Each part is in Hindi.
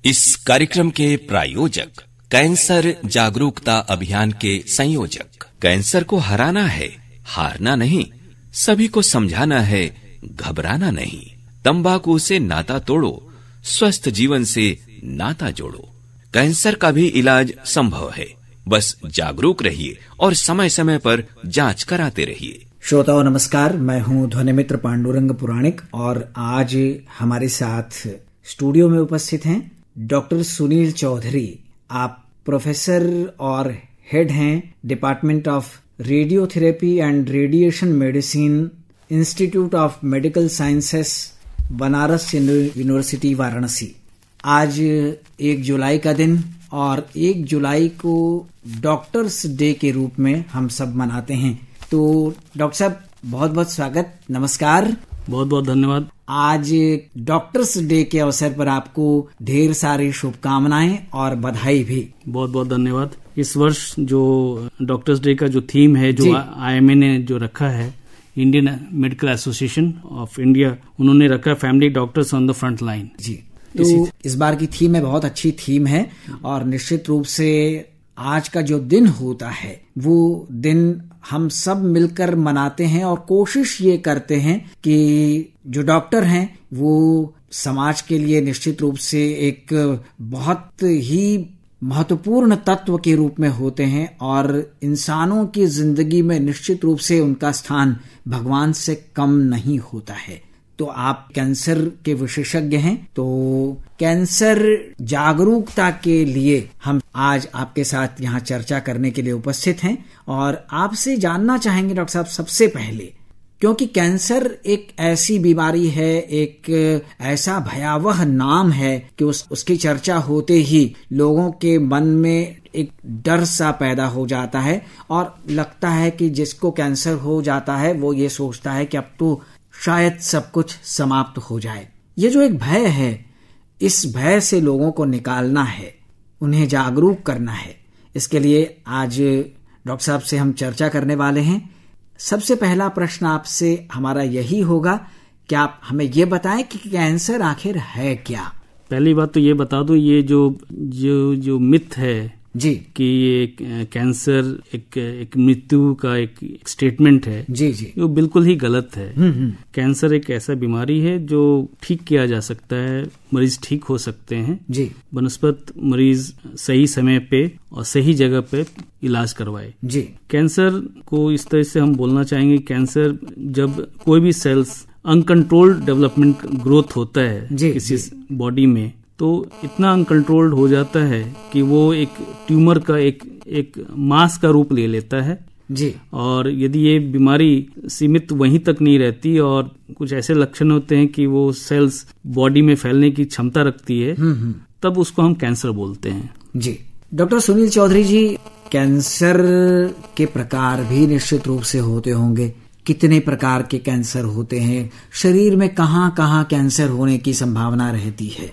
इस कार्यक्रम के प्रायोजक कैंसर जागरूकता अभियान के संयोजक। कैंसर को हराना है, हारना नहीं। सभी को समझाना है, घबराना नहीं। तंबाकू से नाता तोड़ो, स्वस्थ जीवन से नाता जोड़ो। कैंसर का भी इलाज संभव है, बस जागरूक रहिए और समय समय पर जांच कराते रहिए। श्रोताओं नमस्कार, मैं हूं ध्वनिमित्र पांडुरंग पुराणिक और आज हमारे साथ स्टूडियो में उपस्थित हैं डॉक्टर सुनील चौधरी। आप प्रोफेसर और हेड हैं department of radiotherapy and radiation medicine, institute of medical sciences, Banaras university Varanasi. आज 1 जुलाई का दिन और 1 जुलाई को डॉक्टर्स डे के रूप में हम सब मनाते हैं। तो डॉक्टर साहब बहुत बहुत स्वागत, नमस्कार। बहुत बहुत धन्यवाद। आज डॉक्टर्स डे के अवसर पर आपको ढेर सारी शुभकामनाएं और बधाई भी। बहुत बहुत धन्यवाद। इस वर्ष जो डॉक्टर्स डे का जो थीम है, जो IMA ने जो रखा है, Indian medical association of India, उन्होंने रखा family doctors on the front line. जी, तो इस बार की थीम है, बहुत अच्छी थीम है और निश्चित रूप से आज का जो दिन होता है वो दिन हम सब मिलकर मनाते हैं और कोशिश ये करते हैं कि जो डॉक्टर हैं वो समाज के लिए निश्चित रूप से एक बहुत ही महत्वपूर्ण तत्व के रूप में होते हैं और इंसानों की जिंदगी में निश्चित रूप से उनका स्थान भगवान से कम नहीं होता है। तो आप कैंसर के विशेषज्ञ हैं, तो कैंसर जागरूकता के लिए हम आज आपके साथ यहाँ चर्चा करने के लिए उपस्थित हैं और आपसे जानना चाहेंगे डॉक्टर साहब, सबसे पहले, क्योंकि कैंसर एक ऐसी बीमारी है, एक ऐसा भयावह नाम है कि उसकी चर्चा होते ही लोगों के मन में एक डर सा पैदा हो जाता है और लगता है कि जिसको कैंसर हो जाता है वो ये सोचता है कि अब तो शायद सब कुछ समाप्त हो जाए। ये जो एक भय है, इस भय से लोगों को निकालना है, उन्हें जागरूक करना है। इसके लिए आज डॉक्टर साहब से हम चर्चा करने वाले हैं। सबसे पहला प्रश्न आपसे हमारा यही होगा कि आप हमें ये बताएं कि कैंसर आखिर है क्या। पहली बात तो ये बता दूं, ये जो मिथ है जी कि ये कैंसर एक मृत्यु का एक स्टेटमेंट है, जी जी, वो बिल्कुल ही गलत है। कैंसर एक ऐसा बीमारी है जो ठीक किया जा सकता है, मरीज ठीक हो सकते हैं जी, बनस्पत मरीज सही समय पे और सही जगह पे इलाज करवाए जी। कैंसर को इस तरह से हम बोलना चाहेंगे, कैंसर जब कोई भी सेल्स अनकंट्रोल्ड डेवलपमेंट ग्रोथ होता है किसी बॉडी में, तो इतना अनकंट्रोल्ड हो जाता है कि वो एक ट्यूमर का एक मास का रूप ले लेता है जी। और यदि ये बीमारी सीमित वहीं तक नहीं रहती और कुछ ऐसे लक्षण होते हैं कि वो सेल्स बॉडी में फैलने की क्षमता रखती है, तब उसको हम कैंसर बोलते हैं। जी डॉक्टर सुनील चौधरी जी, कैंसर के प्रकार भी निश्चित रूप से होते होंगे। कितने प्रकार के कैंसर होते हैं? शरीर में कहाँ कहाँ कैंसर होने की संभावना रहती है?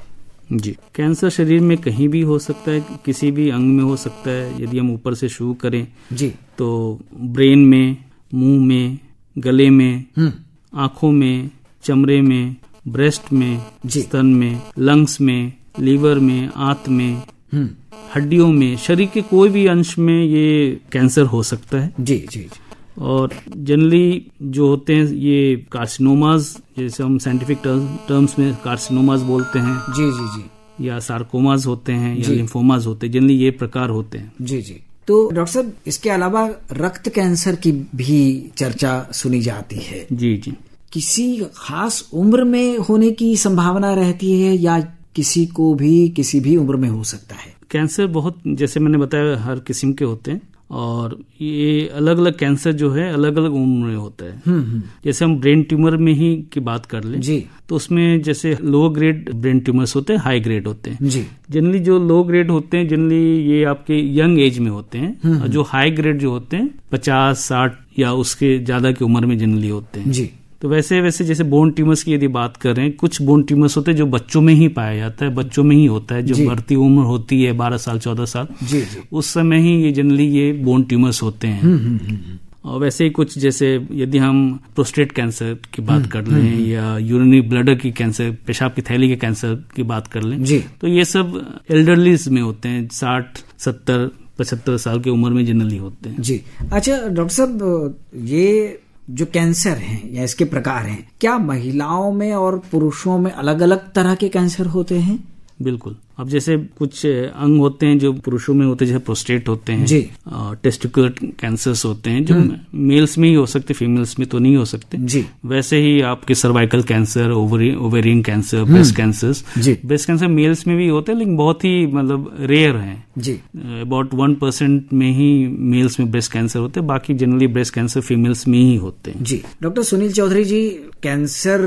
जी, कैंसर शरीर में कहीं भी हो सकता है, किसी भी अंग में हो सकता है। यदि हम ऊपर से शुरू करें जी, तो ब्रेन में, मुंह में, गले में, आंखों में, चमड़े में, ब्रेस्ट में, स्तन में, लंग्स में, लीवर में, आंत में, हड्डियों में, शरीर के कोई भी अंश में ये कैंसर हो सकता है। जी जी जी। और जनरली जो होते हैं ये कार्सिनोमाज, जैसे हम साइंटिफिक टर्म्स में कार्सिनोमाज बोलते हैं, जी जी जी, या सार्कोमाज होते हैं या लिम्फोमाज होते हैं, जनरली ये प्रकार होते हैं। जी जी। तो डॉक्टर साहब, इसके अलावा रक्त कैंसर की भी चर्चा सुनी जाती है। जी जी। किसी खास उम्र में होने की संभावना रहती है या किसी को भी किसी भी उम्र में हो सकता है? कैंसर बहुत, जैसे मैंने बताया, हर किस्म के होते हैं और ये अलग अलग कैंसर जो है अलग अलग उम्र में होता है। जैसे हम ब्रेन ट्यूमर में ही की बात कर लें जी, तो उसमें जैसे लो ग्रेड ब्रेन ट्यूमर्स होते हैं, हाई ग्रेड होते हैं जी। जनरली जो लो ग्रेड होते हैं जनरली ये आपके यंग एज में होते हैं, और जो हाई ग्रेड जो होते हैं 50-60 या उसके ज्यादा की उम्र में जनरली होते हैं जी। तो वैसे जैसे बोन ट्यूमर्स की यदि बात करें, कुछ बोन ट्यूमर्स होते हैं जो बच्चों में ही पाया जाता है, बच्चों में ही होता है, जब बढ़ती उम्र होती है 12 साल 14 साल, जी जी, उस समय ही ये जनरली ये बोन ट्यूमर्स होते हैं। और वैसे ही कुछ जैसे यदि हम प्रोस्टेट कैंसर की बात कर लें या यूरिनरी ब्लडर की कैंसर, पेशाब की थैली के कैंसर की बात कर लें जी, तो ये सब एल्डरलीज में होते हैं, 60, 70, 75 साल की उम्र में जनरली होते हैं जी। अच्छा डॉक्टर साहब, ये जो कैंसर हैं या इसके प्रकार हैं, क्या महिलाओं में और पुरुषों में अलग अलग तरह के कैंसर होते हैं? बिल्कुल। अब जैसे कुछ अंग होते हैं जो पुरुषों में होते हैं, जैसे प्रोस्टेट होते हैं जी, टेस्टिकुलर कैंसर्स होते हैं जो मेल्स में ही हो सकते, फीमेल्स में तो नहीं हो सकते जी। वैसे ही आपके cervical cancer, ovarian cancer, breast cancers जी, ब्रेस्ट कैंसर मेल्स में भी होते हैं लेकिन बहुत ही मतलब रेयर हैं जी। अबाउट 1% में ही मेल्स में ब्रेस्ट कैंसर होते हैं, बाकी जनरली ब्रेस्ट कैंसर फीमेल्स में ही होते हैं जी। डॉक्टर सुनील चौधरी जी, कैंसर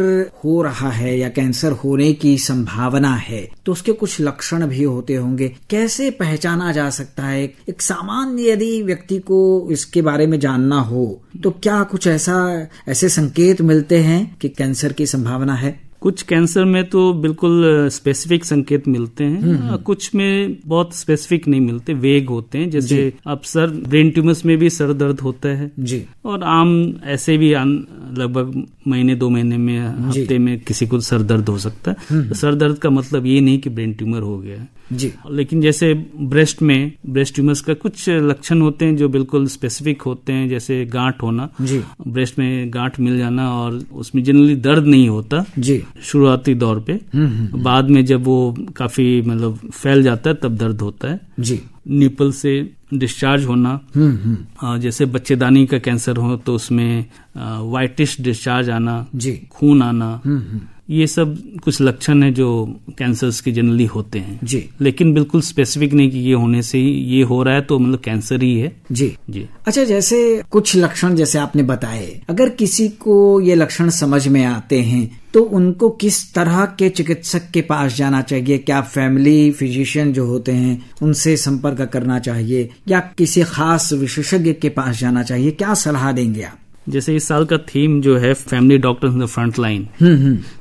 हो रहा है या कैंसर होने की संभावना है तो उसके कुछ लक्षण भी होते होंगे, कैसे पहचाना जा सकता है? एक सामान्य यदि व्यक्ति को इसके बारे में जानना हो तो क्या कुछ ऐसे संकेत मिलते हैं कि कैंसर की संभावना है? कुछ कैंसर में तो बिल्कुल स्पेसिफिक संकेत मिलते हैं, कुछ में बहुत स्पेसिफिक नहीं मिलते, वेग होते हैं। जैसे अब ब्रेन ट्यूमर्स में भी सर दर्द होता है जी, और आम ऐसे भी लगभग महीने 2 महीने में, हफ्ते में किसी को सर दर्द हो सकता है। तो सर दर्द का मतलब ये नहीं कि ब्रेन ट्यूमर हो गया है जी। लेकिन जैसे ब्रेस्ट ट्यूमर्स का कुछ लक्षण होते हैं जो बिल्कुल स्पेसिफिक होते हैं, जैसे गांठ होना जी, ब्रेस्ट में गांठ मिल जाना, और उसमें जनरली दर्द नहीं होता जी शुरुआती दौर पे, बाद में जब वो काफी मतलब फैल जाता है तब दर्द होता है जी। निपल से डिस्चार्ज होना, जैसे बच्चेदानी का कैंसर हो तो उसमें वाइटिश डिस्चार्ज आना जी, खून आना, ये सब कुछ लक्षण है जो कैंसर्स के जनरली होते हैं जी। लेकिन बिल्कुल स्पेसिफिक नहीं कि ये होने से ही ये हो रहा है तो मतलब कैंसर ही है जी जी। अच्छा, जैसे कुछ लक्षण जैसे आपने बताए, अगर किसी को ये लक्षण समझ में आते हैं तो उनको किस तरह के चिकित्सक के पास जाना चाहिए? क्या फैमिली फिजिशियन जो होते हैं उनसे संपर्क करना चाहिए या किसी खास विशेषज्ञ के पास जाना चाहिए? क्या सलाह देंगे आप? जैसे इस साल का थीम जो है family doctors in the front line,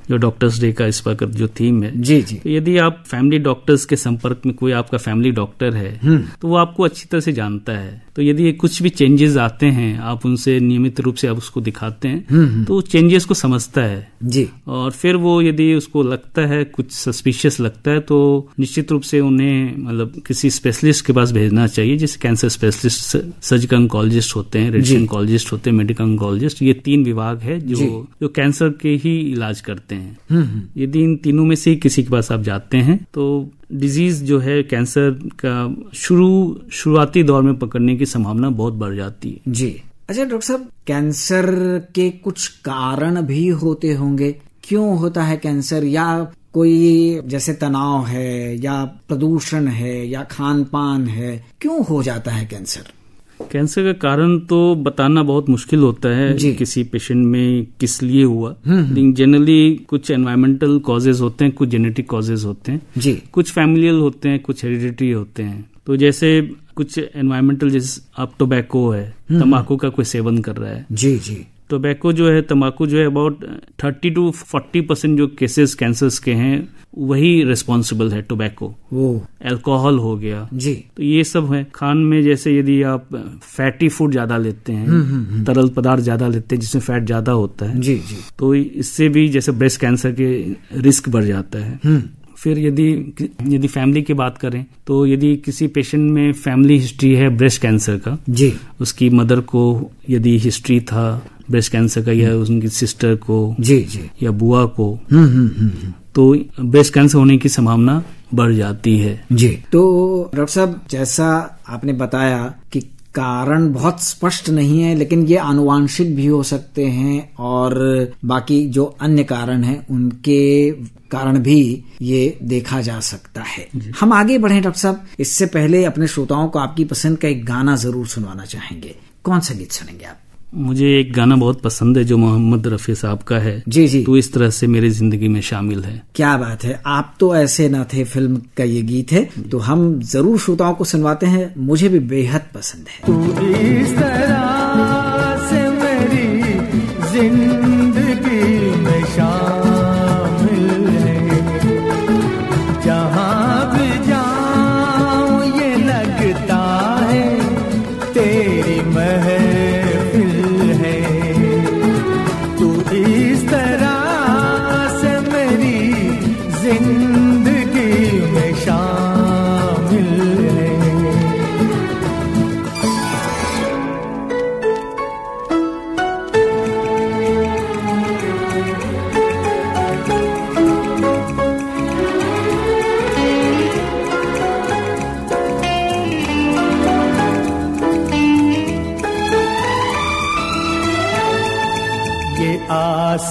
जो डॉक्टर्स डे का इस वक्त जो थीम है जी जी, तो यदि आप फैमिली डॉक्टर्स के संपर्क में, कोई आपका फैमिली डॉक्टर है तो वो आपको अच्छी तरह से जानता है, तो यदि कुछ भी चेंजेस आते हैं आप उनसे नियमित रूप से आप उसको दिखाते हैं तो चेंजेस को समझता है जी। और फिर वो यदि उसको लगता है कुछ सस्पिशियस लगता है तो निश्चित रूप से उन्हें मतलब किसी स्पेशलिस्ट के पास भेजना चाहिए, जैसे कैंसर स्पेशलिस्ट, सर्जिकल ऑन्कोलॉजिस्ट होते हैं, रेडिएशन ऑन्कोलॉजिस्ट होते हैं, मेडिकल ऑन्कोलॉजिस्ट, ये 3 विभाग है जो कैंसर के ही इलाज करते हैं। यदि इन तीनों में से किसी के पास आप जाते हैं तो डिजीज जो है कैंसर का शुरुआती दौर में पकड़ने की संभावना बहुत बढ़ जाती है जी। अच्छा डॉक्टर साहब, कैंसर के कुछ कारण भी होते होंगे, क्यों होता है कैंसर? या कोई जैसे तनाव है या प्रदूषण है या खान पान है, क्यों हो जाता है कैंसर? कैंसर का कारण तो बताना बहुत मुश्किल होता है किसी पेशेंट में किस लिए हुआ, लेकिन जनरली कुछ एनवायरमेंटल कॉजेज होते हैं, कुछ जेनेटिक कॉजेज होते हैं जी, कुछ फैमिलियल होते हैं, कुछ हेरिडिटरी होते हैं। तो जैसे कुछ एनवायरमेंटल, जैसे अब टोबैको है, तंबाकू का कोई सेवन कर रहा है जी जी, टोबैको जो है, तंबाकू जो है, अबाउट 30 to 40% जो केसेस कैंसर्स के हैं वही रिस्पॉन्सिबल है टोबैको। अल्कोहल हो गया जी, तो ये सब है। खान में जैसे यदि आप फैटी फूड ज्यादा लेते हैं, तरल पदार्थ ज्यादा लेते हैं जिसमें फैट ज्यादा होता है जी जी, तो इससे भी जैसे ब्रेस्ट कैंसर के रिस्क बढ़ जाता है। फिर यदि फैमिली की बात करें तो यदि किसी पेशेंट में फैमिली हिस्ट्री है ब्रेस्ट कैंसर का जी, उसकी मदर को यदि हिस्ट्री था ब्रेस्ट कैंसर का, या उनकी सिस्टर को जी जी, या बुआ को, तो ब्रेस्ट कैंसर होने की संभावना बढ़ जाती है जी। तो डॉक्टर साहब, जैसा आपने बताया कि कारण बहुत स्पष्ट नहीं है, लेकिन ये आनुवांशिक भी हो सकते हैं और बाकी जो अन्य कारण हैं उनके कारण भी ये देखा जा सकता है। हम आगे बढ़े डॉक्टर साहब, इससे पहले अपने श्रोताओं को आपकी पसंद का एक गाना जरूर सुनवाना चाहेंगे। कौन सा गीत सुनेंगे आप? मुझे एक गाना बहुत पसंद है जो मोहम्मद रफी साहब का है जी जी, तो इस तरह से मेरी जिंदगी में शामिल है। क्या बात है, आप तो ऐसे न थे फिल्म का ये गीत है, तो हम जरूर श्रोताओं को सुनवाते हैं, मुझे भी बेहद पसंद है। तू इस तरह से मेरी जिंदगी में शामिल है, जहाँ भी जाऊं ये लगता है तेरी महफिल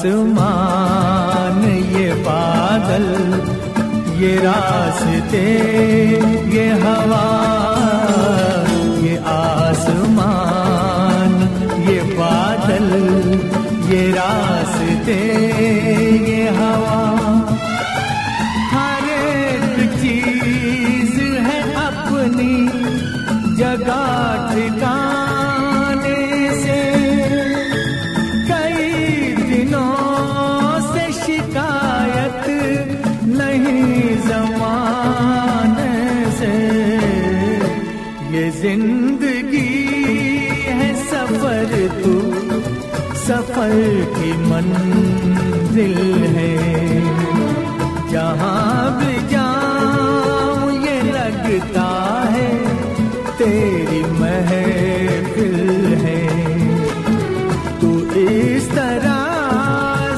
आसमान ये बादल, ये रास्ते ये हवा, ये आसमान ये बादल, ये रास्ते ये हवा, हर एक चीज है अपनी जगह ठिकाने से। कई दिनों से शिकायत नहीं ज़माने से, ये जिंदगी है सफर, तू सफर की मंजिल है। जहाँ भी जाऊं ये लगता है तेरी महफिल है। तू इस तरह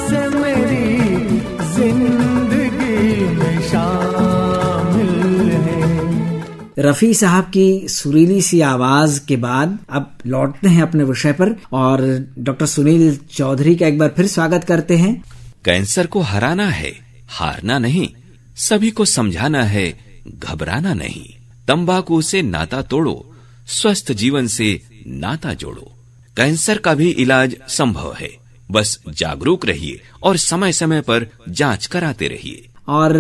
से मेरी जिंदगी में शामिल है। रफी साहब की सुरीली सी आवाज के बाद अब लौटते हैं अपने विषय पर और डॉक्टर सुनील चौधरी का एक बार फिर स्वागत करते हैं। कैंसर को हराना है, हारना नहीं, सभी को समझाना है, घबराना नहीं। तंबाकू से नाता तोड़ो, स्वस्थ जीवन से नाता जोड़ो। कैंसर का भी इलाज संभव है, बस जागरूक रहिए और समय समय पर जांच कराते रहिए। और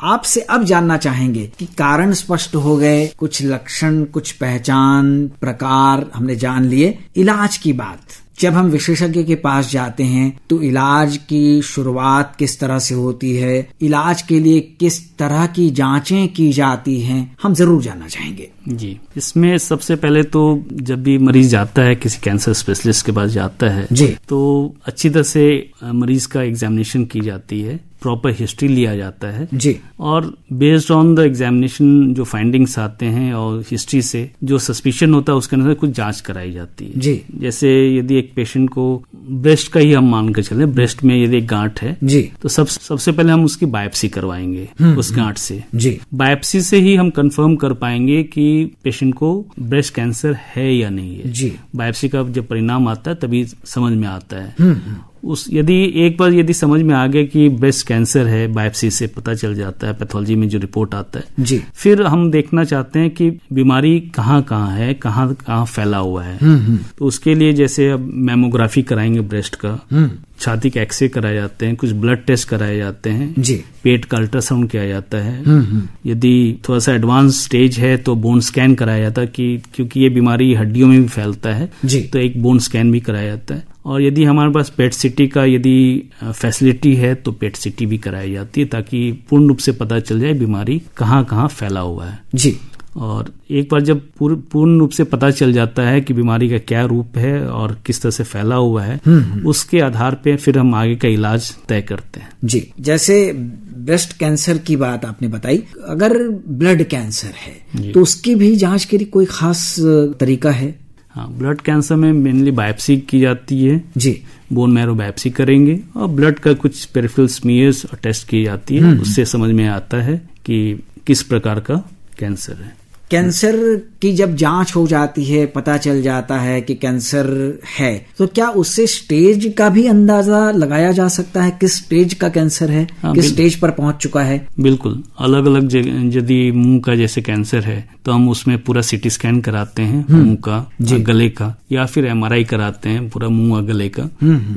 आपसे अब जानना चाहेंगे कि कारण स्पष्ट हो गए, कुछ लक्षण, कुछ पहचान, प्रकार हमने जान लिए। इलाज की बात, जब हम विशेषज्ञ के पास जाते हैं तो इलाज की शुरुआत किस तरह से होती है, इलाज के लिए किस तरह की जांचें की जाती हैं, हम जरूर जानना चाहेंगे। जी, इसमें सबसे पहले तो जब भी मरीज जाता है किसी कैंसर स्पेशलिस्ट के पास जाता है जी, तो अच्छी तरह से मरीज का एग्जामिनेशन की जाती है, प्रॉपर हिस्ट्री लिया जाता है जी, और बेस्ड ऑन द एग्जामिनेशन जो फाइंडिंग्स आते हैं और हिस्ट्री से जो सस्पिशन होता है उसके अनुसार कुछ जांच कराई जाती है जी। जैसे यदि एक पेशेंट को ब्रेस्ट का ही हम मान के चले, ब्रेस्ट में यदि एक गांठ है जी, तो सबसे पहले हम उसकी बायोप्सी करवाएंगे उस गांठ से जी। बायोप्सी से ही हम कंफर्म कर पाएंगे कि पेशेंट को ब्रेस्ट कैंसर है या नहीं है जी। बायोप्सी का जब परिणाम आता है तभी समझ में आता है। यदि एक बार यदि समझ में आ गया कि ब्रेस्ट कैंसर है, बायोप्सी से पता चल जाता है, पैथोलॉजी में जो रिपोर्ट आता है जी, फिर हम देखना चाहते हैं कि बीमारी कहाँ कहाँ है, कहाँ कहाँ फैला हुआ है। तो उसके लिए जैसे अब मेमोग्राफी कराएंगे ब्रेस्ट का, छाती के एक्सरे कराए जाते हैं, कुछ ब्लड टेस्ट कराए जाते हैं जी, पेट का अल्ट्रासाउंड किया जाता है। यदि थोड़ा सा एडवांस स्टेज है तो बोन स्कैन कराया जाता है कि क्योंकि ये बीमारी हड्डियों में भी फैलता है जी, तो एक बोन स्कैन भी कराया जाता है। और यदि हमारे पास पेट सिटी का यदि फैसिलिटी है तो पेट सिटी भी कराई जाती है ताकि पूर्ण रूप से पता चल जाए बीमारी कहाँ कहाँ फैला हुआ है जी। और एक बार जब पूर्ण रूप से पता चल जाता है कि बीमारी का क्या रूप है और किस तरह से फैला हुआ है, उसके आधार पे फिर हम आगे का इलाज तय करते हैं। जी, जैसे ब्रेस्ट कैंसर की बात आपने बताई, अगर ब्लड कैंसर है तो उसकी भी जांच के लिए कोई खास तरीका है? हाँ, ब्लड कैंसर में मेनली बायोप्सी की जाती है जी, बोन मैरो बायोप्सी करेंगे और ब्लड का कुछ पेरिफेरल स्मीयर्स और टेस्ट की जाती है, उससे समझ में आता है कि किस प्रकार का कैंसर है। कैंसर की जब जांच हो जाती है, पता चल जाता है कि कैंसर है, तो क्या उससे स्टेज का भी अंदाजा लगाया जा सकता है? किस स्टेज का कैंसर है, किस स्टेज पर पहुंच चुका है? बिल्कुल, अलग अलग यदि मुंह का जैसे कैंसर है तो हम उसमें पूरा सीटी स्कैन कराते हैं मुंह का, गले का, या फिर एमआरआई कराते हैं पूरा मुंह और गले का।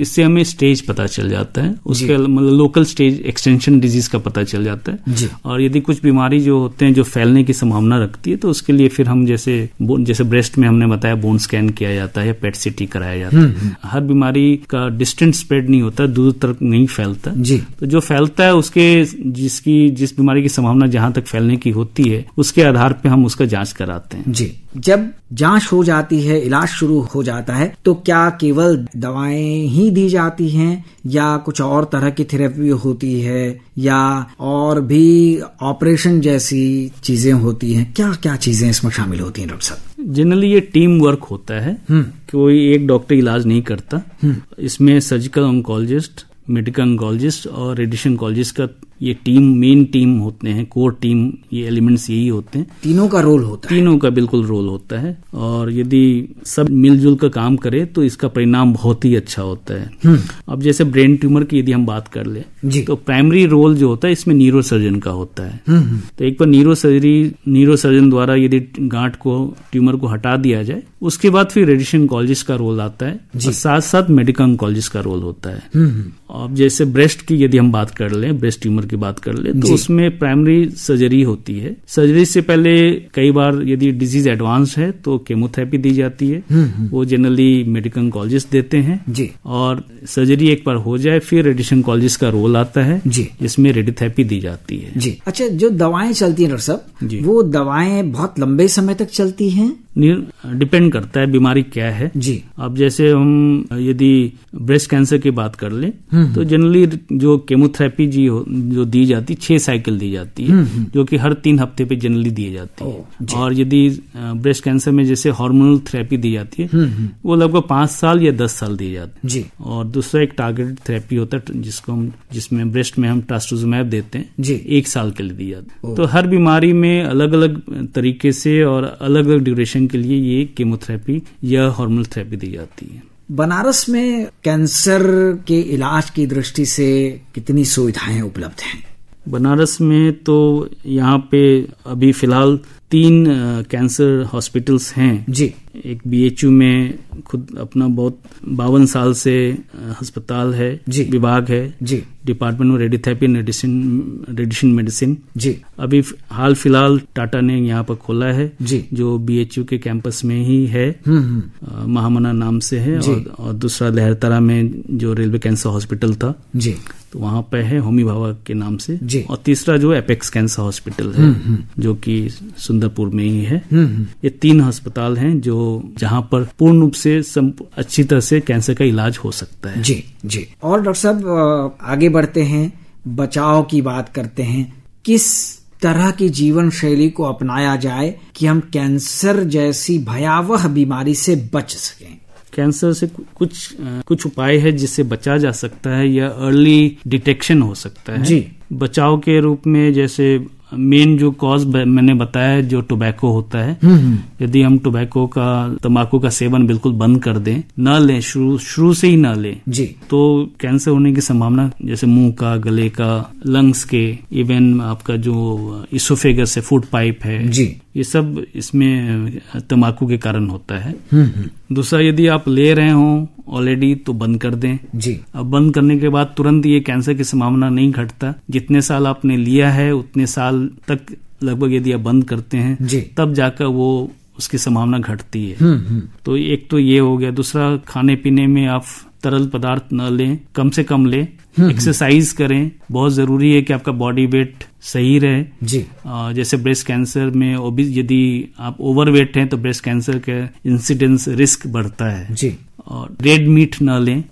इससे हमें स्टेज पता चल जाता है, उसके मतलब लोकल स्टेज एक्सटेंशन डिजीज का पता चल जाता है। और यदि कुछ बीमारी जो होते हैं जो फैलने की संभावना रखती है तो उसके लिए फिर हम जैसे ब्रेस्ट में हमने बताया बोन स्कैन किया जाता है, पेट सिटी कराया जाता है। हर बीमारी का डिस्टेंट स्प्रेड नहीं होता, दूर तक नहीं फैलता जी। तो जो फैलता है उसके जिस बीमारी की संभावना जहां तक फैलने की होती है उसके आधार पे हम उसका जांच कराते हैं जी। जब जांच हो जाती है, इलाज शुरू हो जाता है, तो क्या केवल दवाएं ही दी जाती हैं या कुछ और तरह की थेरेपी होती है या और भी ऑपरेशन जैसी चीजें होती हैं? क्या क्या चीजें इसमें शामिल होती हैं डॉक्टर साहब? जनरली ये टीम वर्क होता है, कोई एक डॉक्टर इलाज नहीं करता। इसमें सर्जिकल ऑन्कोलॉजिस्ट, मेडिकल ऑन्कोलॉजिस्ट और रेडिएशन ऑन्कोलॉजिस्ट का ये मेन टीम होते हैं, कोर टीम, ये एलिमेंट्स यही होते हैं। तीनों का रोल होता है। तीनों का बिल्कुल रोल होता है, और यदि सब मिलजुल कर काम करे तो इसका परिणाम बहुत ही अच्छा होता है। अब जैसे ब्रेन ट्यूमर की यदि हम बात कर ले तो प्राइमरी रोल जो होता है इसमें न्यूरो सर्जन का होता है। तो एक बार न्यूरो सर्जन द्वारा यदि गांठ को, ट्यूमर को हटा दिया जाए, उसके बाद फिर रेडिएशन ऑन्कोलॉजिस्ट का रोल आता है और साथ साथ मेडिकल ऑन्कोलॉजिस्ट का रोल होता है। अब जैसे ब्रेस्ट की यदि हम बात कर ले, ब्रेस्ट ट्यूमर की बात कर ले, तो उसमें प्राइमरी सर्जरी होती है। सर्जरी से पहले कई बार यदि डिजीज एडवांस है तो केमोथेरेपी दी जाती है, वो जनरली मेडिकल ऑन्कोलॉजिस्ट देते हैं जी। और सर्जरी एक बार हो जाए फिर रेडिएशन ऑन्कोलॉजिस्ट का रोल आता है जी, जिसमें रेडियोथेरेपी दी जाती है जी। अच्छा, जो दवाएं चलती हैं डॉक्टर साहब, वो दवाएं बहुत लंबे समय तक चलती हैं? डिपेंड करता है बीमारी क्या है जी। अब जैसे हम यदि ब्रेस्ट कैंसर की बात कर ले तो जनरली जो केमोथेरेपी जो दी जाती 6 साइकिल दी जाती है, जो कि हर 3 हफ्ते पे जनरली दी जाती है। और यदि ब्रेस्ट कैंसर में जैसे हार्मोनल थेरेपी दी जाती है वो लगभग 5 साल या 10 साल दी जाती है। और दूसरा एक टारगेटेड थेरेपी होता है जिसमें ब्रेस्ट में हम ट्रास्टुजिमैब देते हैं, 1 साल के लिए दी जाती है। तो हर बीमारी में अलग अलग तरीके से और अलग अलग ड्यूरेशन के लिए ये केमोथेरेपी या हार्मोनल थेरेपी दी जाती है। बनारस में कैंसर के इलाज की दृष्टि से कितनी सुविधाएं उपलब्ध हैं? बनारस में तो यहाँ पे अभी फिलहाल 3 कैंसर हॉस्पिटल्स हैं जी। एक BHU में खुद अपना बहुत 52 साल से अस्पताल है जी, विभाग है जी, department of radiotherapy and radiation medicine जी। अभी हाल फिलहाल टाटा ने यहाँ पर खोला है जी, जो BHU के कैंपस में ही है, महामना नाम से है। और दूसरा लहरतरा में जो रेलवे कैंसर हॉस्पिटल था जी, तो वहाँ पे है होमी भाभा के नाम से जी। और तीसरा जो एपेक्स कैंसर हॉस्पिटल है जो कि सुंदरपुर में ही है। ये 3 अस्पताल हैं जो जहाँ पर पूर्ण रूप से अच्छी तरह से कैंसर का इलाज हो सकता है जी जी। और डॉक्टर साहब आगे बढ़ते हैं, बचाव की बात करते हैं। किस तरह की जीवन शैली को अपनाया जाए कि हम कैंसर जैसी भयावह बीमारी से बच सकें? कैंसर से कुछ उपाय है जिससे बचा जा सकता है या अर्ली डिटेक्शन हो सकता है जी। बचाव के रूप में जैसे मेन जो कॉज मैंने बताया जो टोबैको होता है, यदि हम तंबाकू का सेवन बिल्कुल बंद कर दें, न लें, शुरू से ही न लें जी, तो कैंसर होने की संभावना जैसे मुंह का, गले का, लंग्स के, इवन आपका जो इसोफेगस है, फूड पाइप है जी, ये सब इसमें तंबाकू के कारण होता है। दूसरा, यदि आप ले रहे हो ऑलरेडी तो बंद कर दें जी। अब बंद करने के बाद तुरंत ये कैंसर की संभावना नहीं घटता, जितने साल आपने लिया है उतने साल तक लगभग यदि आप बंद करते हैं जी, तब जाकर वो उसकी संभावना घटती है। तो एक तो ये हो गया। दूसरा, खाने पीने में आप तरल पदार्थ न लें, कम से कम लें। एक्सरसाइज करें, बहुत जरूरी है कि आपका बॉडी वेट सही रहे जी। जैसे ब्रेस्ट कैंसर में यदि आप ओवरवेट हैं तो ब्रेस्ट कैंसर का इंसिडेंस रिस्क बढ़ता है जी। और रेड मीट न लें,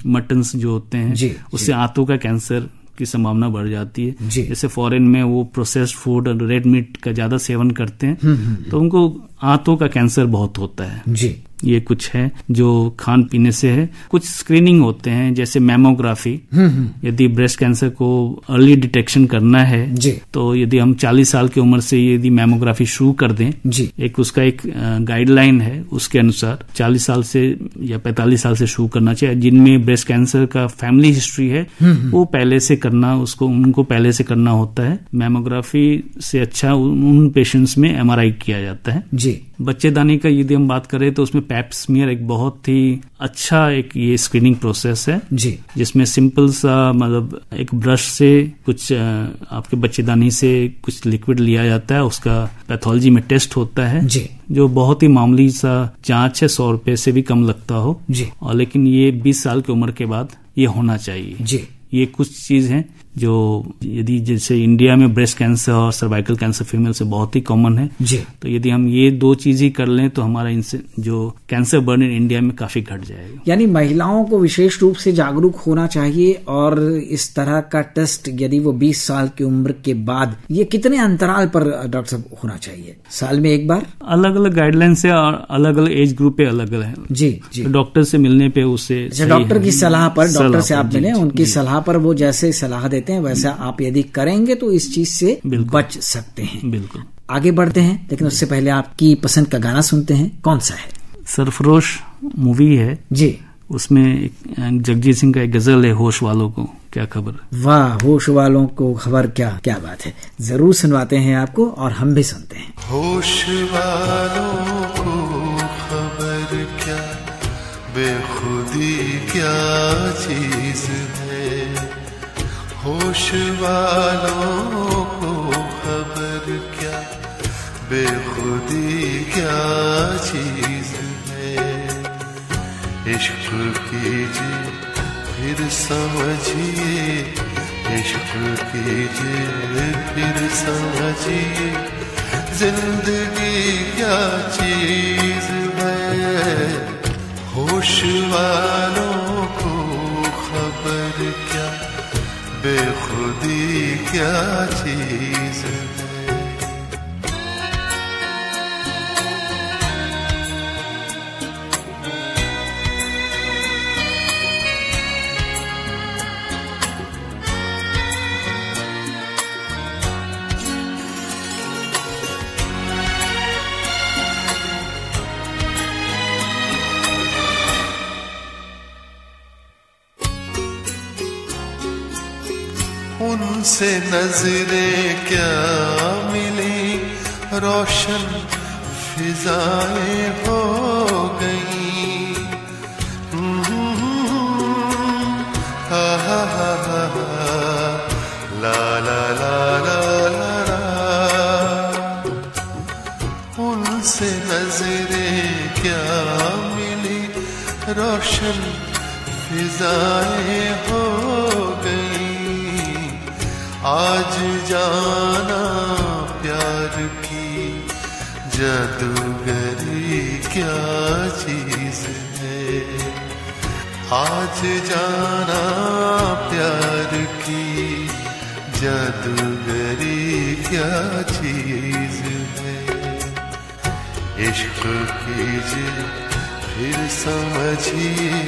मटन्स जो होते हैं जी, उससे आंतों का कैंसर की संभावना बढ़ जाती है। जैसे फॉरेन में वो प्रोसेस्ड फूड और रेड मीट का ज्यादा सेवन करते हैं तो उनको आंतों का कैंसर बहुत होता है जी। ये कुछ है जो खान पीने से है। कुछ स्क्रीनिंग होते हैं जैसे मैमोग्राफी, यदि ब्रेस्ट कैंसर को अर्ली डिटेक्शन करना है जी, तो यदि हम 40 साल की उम्र से यदि मैमोग्राफी शुरू कर दें जी, उसका एक गाइडलाइन है, उसके अनुसार 40 साल से या 45 साल से शुरू करना चाहिए। जिनमें ब्रेस्ट कैंसर का फैमिली हिस्ट्री है वो पहले से करना, उनको पहले से करना होता है। मैमोग्राफी से अच्छा उन पेशेंट्स में MRI किया जाता है जी। बच्चेदानी का यदि हम बात करें तो उसमें पैप स्मीयर एक बहुत ही अच्छा एक ये स्क्रीनिंग प्रोसेस है जी, जिसमें सिंपल सा मतलब एक ब्रश से कुछ आपके बच्चेदानी से कुछ लिक्विड लिया जाता है, उसका पैथोलॉजी में टेस्ट होता है जी, जो बहुत ही मामूली सा जांच है, 100 रुपए से भी कम लगता हो जी। और लेकिन ये 20 साल की उम्र के बाद ये होना चाहिए जी। ये कुछ चीज है जो यदि जैसे इंडिया में ब्रेस्ट कैंसर और सर्वाइकल कैंसर फीमेल से बहुत ही कॉमन है जी, तो यदि हम ये 2 चीज ही कर लें तो हमारा इनसे जो कैंसर बर्डन इंडिया में काफी घट जाएगा। यानी महिलाओं को विशेष रूप से जागरूक होना चाहिए। और इस तरह का टेस्ट यदि वो 20 साल की उम्र के बाद, ये कितने अंतराल पर डॉक्टर साहब होना चाहिए? साल में एक बार? अलग अलग गाइडलाइन से और अलग अलग एज ग्रुप पे अलग अलग है जी जी। तो डॉक्टर से मिलने पे उससे डॉक्टर की सलाह पर, डॉक्टर से आप मिले, उनकी सलाह पर वो जैसे सलाह देते लेते हैं, वैसा आप यदि करेंगे तो इस चीज से बच सकते हैं। बिल्कुल। आगे बढ़ते हैं, लेकिन उससे पहले आपकी पसंद का गाना सुनते हैं। कौन सा है? सरफरोश मूवी है जी, उसमें जगजीत सिंह का एक गजल है, होश वालों को क्या खबर। वाह, होश वालों को खबर क्या, क्या बात है। जरूर सुनवाते हैं आपको और हम भी सुनते हैं। होश वालों को खबर क्या, बेखुदी क्या चीज है। होश वालों को खबर क्या, बेखुदी क्या चीज है। इश्क कीजिए फिर समझिए, इश्क कीजिए फिर समझिए, जिंदगी क्या चीज है। होश वालों को खबर क्या, बेखुदी क्या चीज है। उनसे नजरें क्या मिली, रोशन फिजाएं हो गई। हा हा हा हा ला ला ला ला ला। उनसे नजरें क्या मिली, रोशन फिजाएं हो गई। आज जाना प्यार की जादूगरी क्या चीज है। आज जाना प्यार की जादूगरी क्या चीज है। इश्क कीजिए फिर समझिए,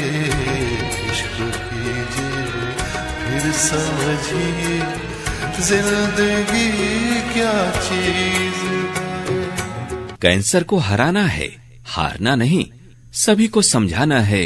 इश्क कीजिए फिर समझिए, जिंदगी क्या चीज है। कैंसर को हराना है, हारना नहीं। सभी को समझाना है,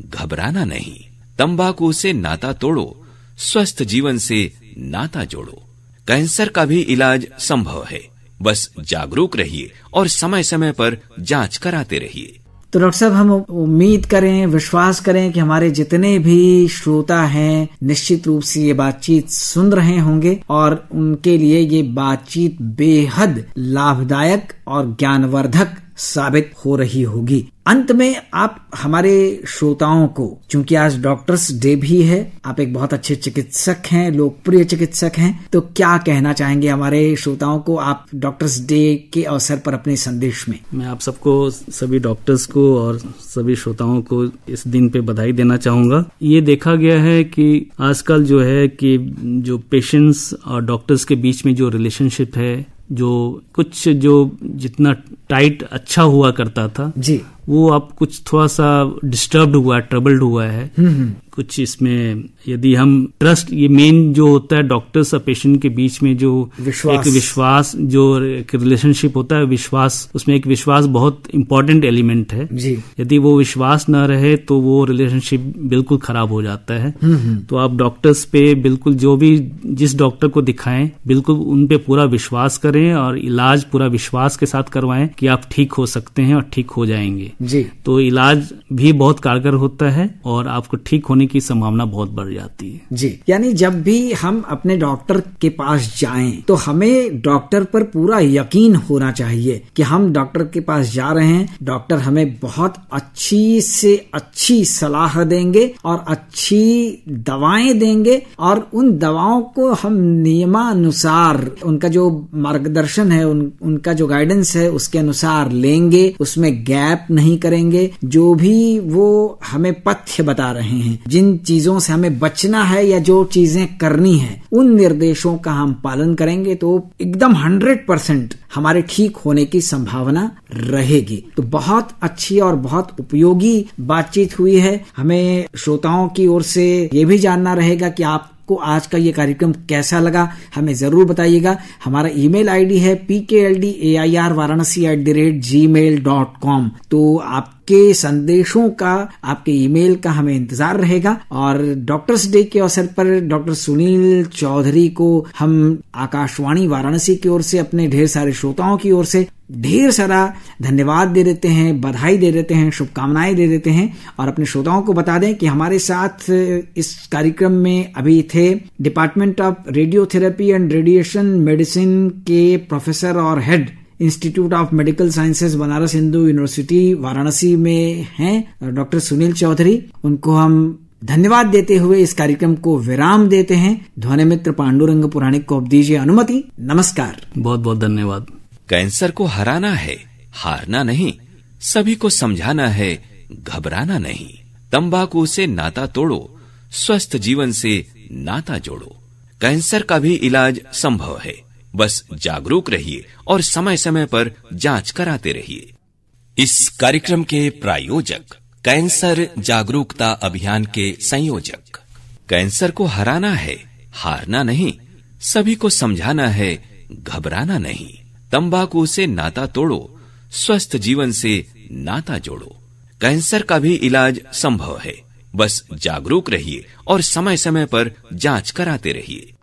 घबराना नहीं। तंबाकू से नाता तोड़ो, स्वस्थ जीवन से नाता जोड़ो। कैंसर का भी इलाज संभव है, बस जागरूक रहिए और समय समय पर जांच कराते रहिए। तो डॉक्टर साहब, हम उम्मीद करें, विश्वास करें कि हमारे जितने भी श्रोता हैं निश्चित रूप से ये बातचीत सुन रहे होंगे और उनके लिए ये बातचीत बेहद लाभदायक और ज्ञानवर्धक साबित हो रही होगी। अंत में आप हमारे श्रोताओं को, चूंकि आज डॉक्टर्स डे भी है, आप एक बहुत अच्छे चिकित्सक हैं, लोकप्रिय चिकित्सक हैं, तो क्या कहना चाहेंगे हमारे श्रोताओं को आप डॉक्टर्स डे के अवसर पर अपने संदेश में? मैं आप सबको, सभी डॉक्टर्स को और सभी श्रोताओं को इस दिन पे बधाई देना चाहूंगा। ये देखा गया है कि आजकल जो है कि जो पेशेंट्स और डॉक्टर्स के बीच में जो रिलेशनशिप है, जो कुछ जो जितना टाइट अच्छा हुआ करता था जी, वो अब कुछ थोड़ा सा डिस्टर्ब्ड हुआ, ट्रबल्ड हुआ है। कुछ इसमें यदि हम ट्रस्ट, ये मेन जो होता है डॉक्टर्स और पेशेंट के बीच में जो एक विश्वास, जो एक रिलेशनशिप होता है, विश्वास, उसमें एक विश्वास बहुत इंपॉर्टेंट एलिमेंट है जी। यदि वो विश्वास ना रहे तो वो रिलेशनशिप बिल्कुल खराब हो जाता है। तो आप डॉक्टर्स पे बिल्कुल, जो भी जिस डॉक्टर को दिखाएं, बिल्कुल उन पे पूरा विश्वास करें और इलाज पूरा विश्वास के साथ करवाएं कि आप ठीक हो सकते हैं और ठीक हो जाएंगे जी। तो इलाज भी बहुत कारगर होता है और आपको ठीक होने की संभावना बहुत बढ़ जाती है जी। यानी जब भी हम अपने डॉक्टर के पास जाएं तो हमें डॉक्टर पर पूरा यकीन होना चाहिए कि हम डॉक्टर के पास जा रहे हैं, डॉक्टर हमें बहुत अच्छी से अच्छी सलाह देंगे और अच्छी दवाएं देंगे और उन दवाओं को हम नियमानुसार, उनका जो मार्गदर्शन है, उनका जो गाइडेंस है उसके अनुसार लेंगे, उसमें गैप नहीं करेंगे। जो भी वो हमें पथ्य बता रहे हैं, जिन चीजों से हमें बचना है या जो चीजें करनी है, उन निर्देशों का हम पालन करेंगे तो एकदम 100% हमारे ठीक होने की संभावना रहेगी। तो बहुत अच्छी और बहुत उपयोगी बातचीत हुई है। हमें श्रोताओं की ओर से ये भी जानना रहेगा कि आप आपको आज का ये कार्यक्रम कैसा लगा हमें जरूर बताइएगा। हमारा ईमेल आईडी है pkldair@gmail.com। तो आपके संदेशों का, आपके ईमेल का हमें इंतजार रहेगा। और डॉक्टर्स डे के अवसर पर डॉक्टर सुनील चौधरी को हम आकाशवाणी वाराणसी की ओर से, अपने ढेर सारे श्रोताओं की ओर से ढेर सारा धन्यवाद दे देते हैं, बधाई दे देते हैं, शुभकामनाएं दे देते हैं। और अपने श्रोताओं को बता दें कि हमारे साथ इस कार्यक्रम में अभी थे department of radiotherapy and radiation medicine के प्रोफेसर और head institute of medical sciences Banaras Hindu university Varanasi में हैं डॉक्टर सुनील चौधरी। उनको हम धन्यवाद देते हुए इस कार्यक्रम को विराम देते हैं। ध्वनि मित्र पांडुरंग पुराणिक को अब दीजिए अनुमति। नमस्कार। बहुत बहुत धन्यवाद। कैंसर को हराना है, हारना नहीं। सभी को समझाना है, घबराना नहीं। तंबाकू से नाता तोड़ो, स्वस्थ जीवन से नाता जोड़ो। कैंसर का भी इलाज संभव है, बस जागरूक रहिए और समय समय पर जांच कराते रहिए। इस कार्यक्रम के प्रायोजक, कैंसर जागरूकता अभियान के संयोजक। कैंसर को हराना है, हारना नहीं। सभी को समझाना है, घबराना नहीं। तंबाकू से नाता तोड़ो, स्वस्थ जीवन से नाता जोड़ो। कैंसर का भी इलाज संभव है, बस जागरूक रहिए और समय समय पर जांच कराते रहिए।